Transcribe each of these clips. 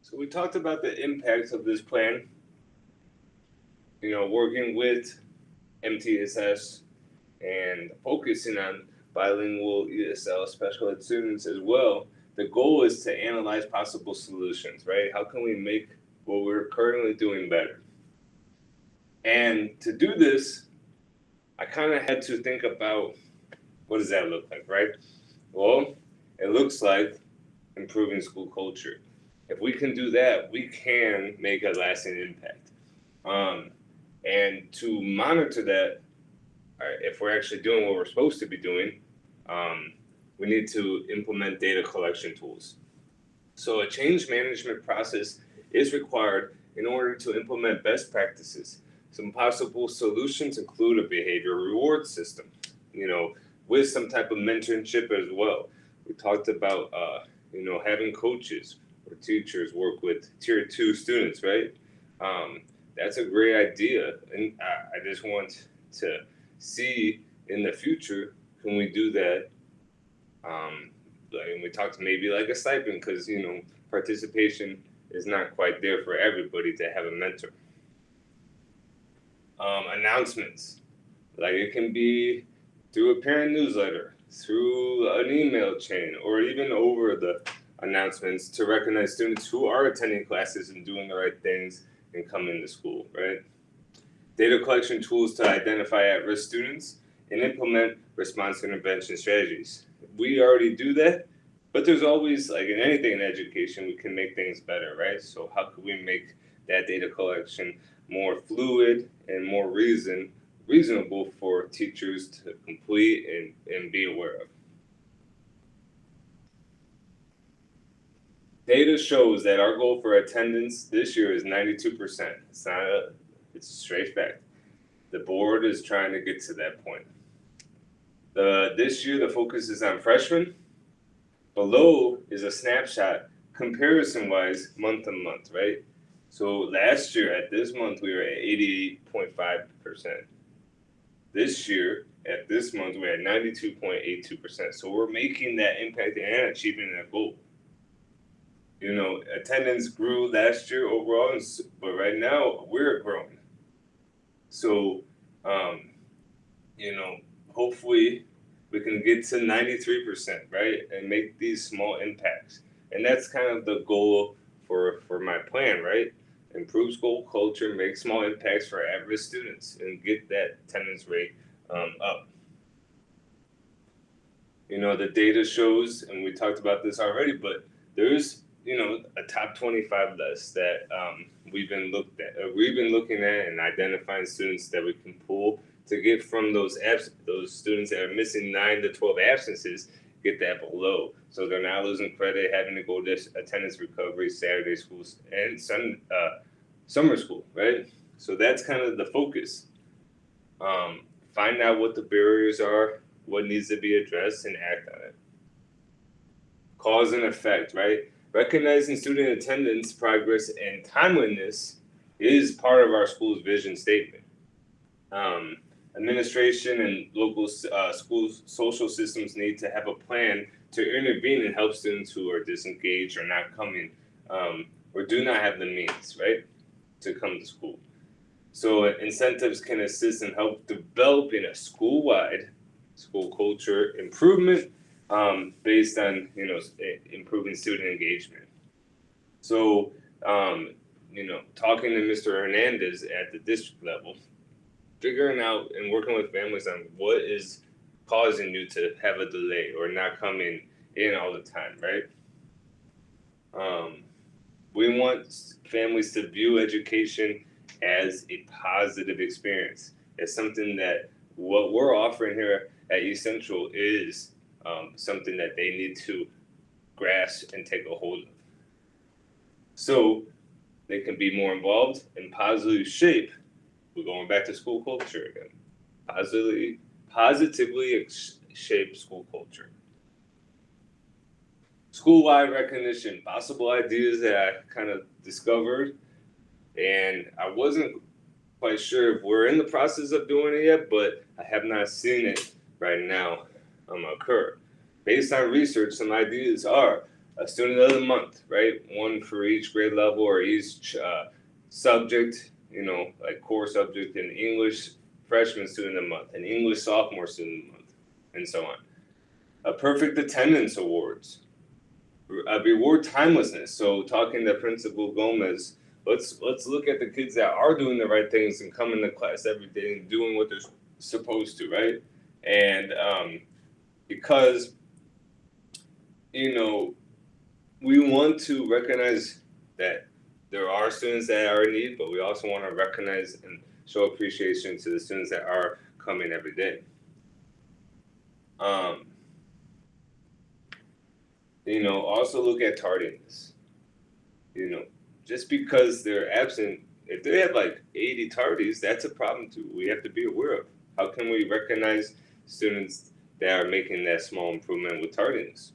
So we talked about the impact of this plan, working with MTSS and focusing on bilingual ESL special ed students as well. The goal is to analyze possible solutions, right? How can we make what we're currently doing better? And to do this, I kind of had to think about what does that look like, right? Well, it looks like improving school culture. If we can do that, we can make a lasting impact. Um, and to monitor that, if we're actually doing what we're supposed to be doing, um, we need to implement data collection tools. So a change management process is required in order to implement best practices. Some possible solutions include a behavior reward system, you know, with some type of mentorship as well. We talked about, having coaches or teachers work with tier two students, right? Um, that's a great idea, and I just want to see in the future, can we do that? And we talked maybe like a stipend because participation is not quite there for everybody to have a mentor. Announcements, like it can be through a parent newsletter, through an email chain, or even over the announcements to recognize students who are attending classes and doing the right things and coming to school, right? Data collection tools to identify at-risk students and implement response intervention strategies. We already do that, but there's always, like in anything in education, we can make things better, right? So how could we make that data collection more fluid and more reasonable for teachers to complete and be aware of? Data shows that our goal for attendance this year is 92%. It's a straight fact. The board is trying to get to that point. This year, the focus is on freshmen. Below is a snapshot, comparison-wise, month to month, right? So last year at this month, we were at 88.5%. This year, at this month, we're at 92.82%. So we're making that impact and achieving that goal. Attendance grew last year overall, but right now we're growing. So, hopefully we can get to 93%, right? And make these small impacts. And that's kind of the goal for my plan, right? Improve school culture, make small impacts for at-risk students, and get that attendance rate up. The data shows, and we talked about this already, but there's a top 25 list that we've been looking at and identifying students that we can pull to get from those students that are missing 9 to 12 absences, get that below, so they're not losing credit, having to go to attendance recovery, Saturday schools, and summer school, right? So that's kind of the focus. Find out what the barriers are, what needs to be addressed, and act on it. Cause and effect, right? Recognizing student attendance, progress, and timeliness is part of our school's vision statement. Administration and local school social systems need to have a plan to intervene and help students who are disengaged or not coming or do not have the means, right, to come to school. So incentives can assist and help developing a school-wide school culture improvement based on improving student engagement. So talking to Mr. Hernandez at the district level, figuring out and working with families on what is causing you to have a delay or not coming in all the time, right? We want families to view education as a positive experience. It's something that what we're offering here at East Central is something that they need to grasp and take a hold of. So they can be more involved and positively shape. We're going back to school culture again. Positively shape school culture. School-wide recognition, possible ideas that I kind of discovered, and I wasn't quite sure if we're in the process of doing it yet, but I have not seen it right now occur. Based on research, some ideas are a student of the month, right? One for each grade level or each subject, like core subject in English, freshman student of the month, an English sophomore student of the month, and so on. A perfect attendance awards, reward timelessness. So talking to Principal Gomez, let's look at the kids that are doing the right things and coming to class every day and doing what they're supposed to, right? And because we want to recognize that there are students that are in need, but we also want to recognize and show appreciation to the students that are coming every day. Also look at tardiness. Just because they're absent, if they have like 80 tardies, that's a problem too. We have to be aware of. How can we recognize students that are making that small improvement with tardiness?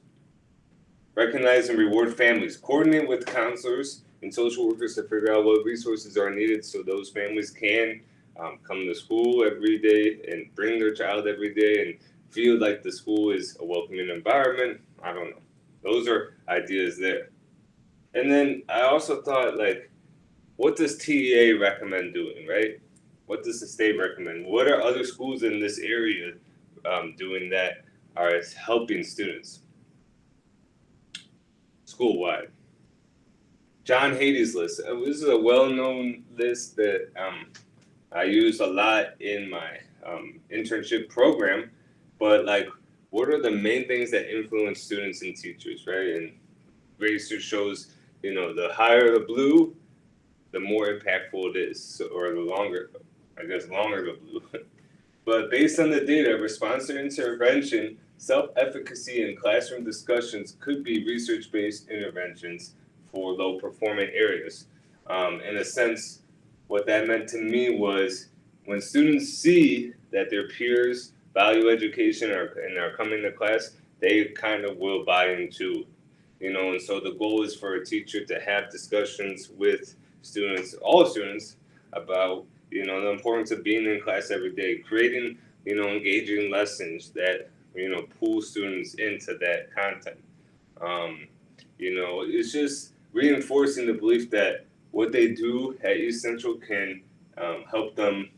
Recognize and reward families. Coordinate with counselors and social workers to figure out what resources are needed so those families can come to school every day and bring their child every day and feel like the school is a welcoming environment. I don't know. Those are ideas there. And then I also thought, like, what does TEA recommend doing, right? What does the state recommend? What are other schools in this area doing that are helping students school-wide? John Hattie's list. This is a well-known list that I use a lot in my internship program. But, like, what are the main things that influence students and teachers, right? And research shows, the higher the blue, the more impactful it is, or the longer the blue. But based on the data, response to intervention, self-efficacy, and classroom discussions could be research-based interventions for low-performing areas. In a sense, what that meant to me was when students see that their peers value education and are coming to class, they kind of will buy into, and so the goal is for a teacher to have discussions with students, all students, about, the importance of being in class every day, creating, engaging lessons that, pull students into that content. It's just reinforcing the belief that what they do at East Central can help them,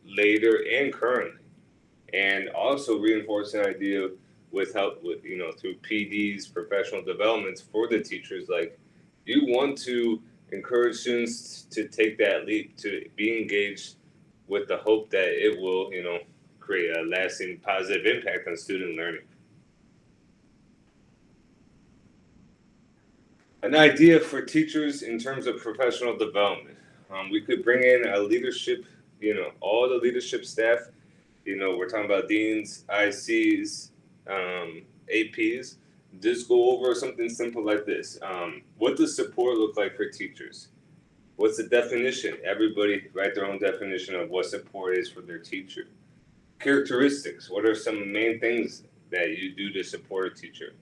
later and currently. And also reinforcing the idea with help with, through PDs, professional developments for the teachers, like you want to encourage students to take that leap, to be engaged with the hope that it will, create a lasting positive impact on student learning. An idea for teachers in terms of professional development. We could bring in a leadership, all the leadership staff. We're talking about deans, ICs, APs. Just go over something simple like this. What does support look like for teachers? What's the definition? Everybody write their own definition of what support is for their teacher. Characteristics. What are some main things that you do to support a teacher?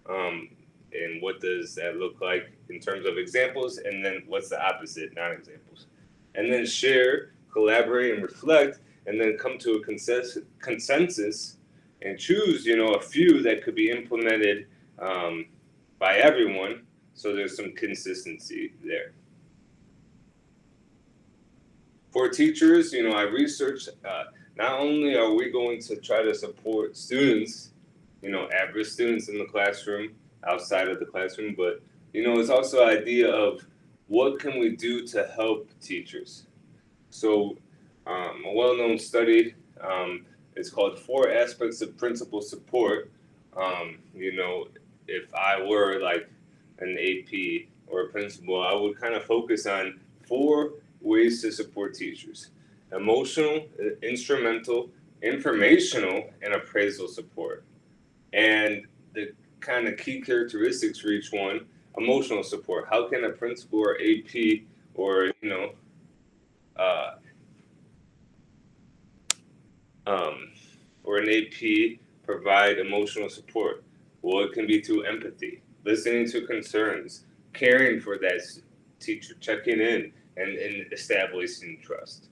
And what does that look like in terms of examples? And then what's the opposite, non-examples? And then share, collaborate, and reflect, and then come to a consensus and choose, a few that could be implemented by everyone, so there's some consistency there. For teachers, I researched, not only are we going to try to support students, average students in the classroom, outside of the classroom, but, it's also an idea of what can we do to help teachers. So a well-known study, it's called 4 Aspects of Principal Support. If I were like an AP or a principal, I would kind of focus on 4 ways to support teachers: emotional, instrumental, informational, and appraisal support. And the kind of key characteristics for each one: emotional support. How can a principal or AP or, or an AP provide emotional support? Well, it can be through empathy, listening to concerns, caring for that teacher, checking in, and establishing trust.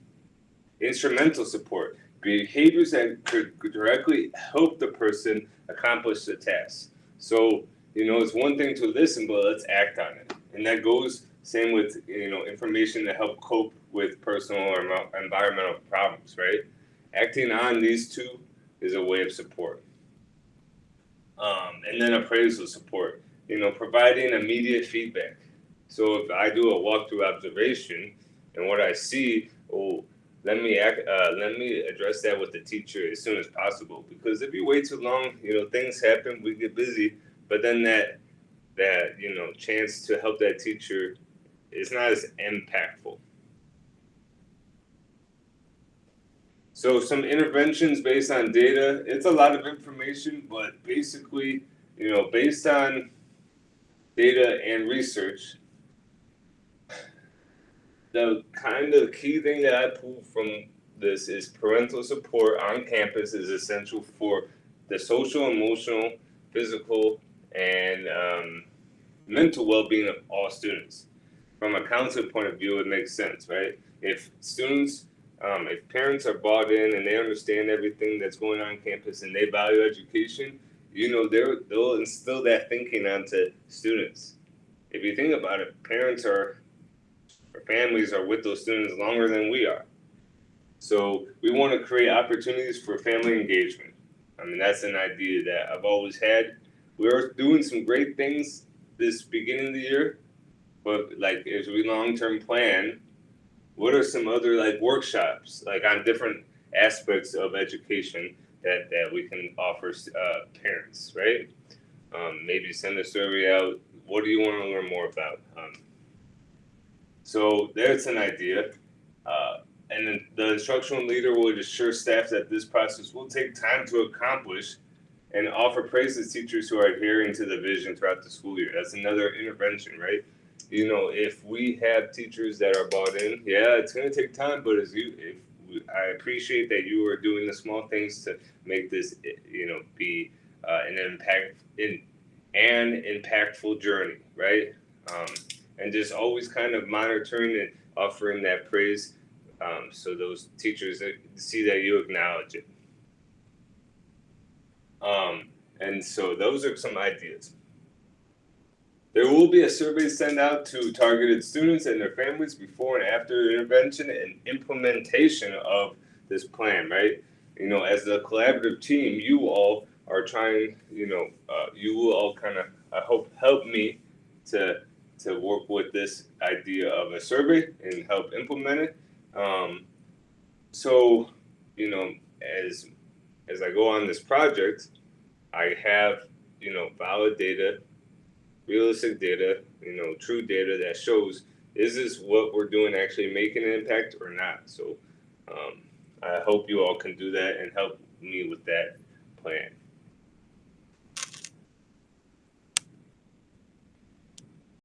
Instrumental support, behaviors that could directly help the person accomplish the task. So, It's one thing to listen, but let's act on it. And that goes same with, information to help cope with personal or environmental problems, right? Acting on these two is a way of support. And then appraisal support, providing immediate feedback. So if I do a walkthrough observation and what I see, let me address that with the teacher as soon as possible. Because if you wait too long, things happen, we get busy, but then that chance to help that teacher is not as impactful. So some interventions based on data, it's a lot of information, but basically, based on data and research, the kind of key thing that I pull from this is parental support on campus is essential for the social, emotional, physical, and mental well-being of all students. From a counselor point of view, it makes sense, right? If parents are bought in and they understand everything that's going on campus and they value education, they'll instill that thinking onto students. If you think about it, families are with those students longer than we are. So we want to create opportunities for family engagement. I mean, that's an idea that I've always had. We're doing some great things this beginning of the year, but as we long-term plan, what are some other workshops on different aspects of education that we can offer parents, right? Maybe send a survey out. What do you want to learn more about? So there's an idea. And then the instructional leader will assure staff that this process will take time to accomplish and offer praise to teachers who are adhering to the vision throughout the school year. That's another intervention, right? If we have teachers that are bought in, yeah, it's going to take time, but I appreciate that you are doing the small things to make this, be an impactful journey, right? And just always kind of monitoring and offering that praise, so those teachers see that you acknowledge it. And so those are some ideas. There will be a survey sent out to targeted students and their families before and after intervention and implementation of this plan, right? As a collaborative team, you all are trying, you will all kind of, I hope, help me to work with this idea of a survey and help implement it. So, as I go on this project, I have, valid data, realistic data, true data that shows, is this what we're doing actually making an impact or not? So I hope you all can do that and help me with that plan.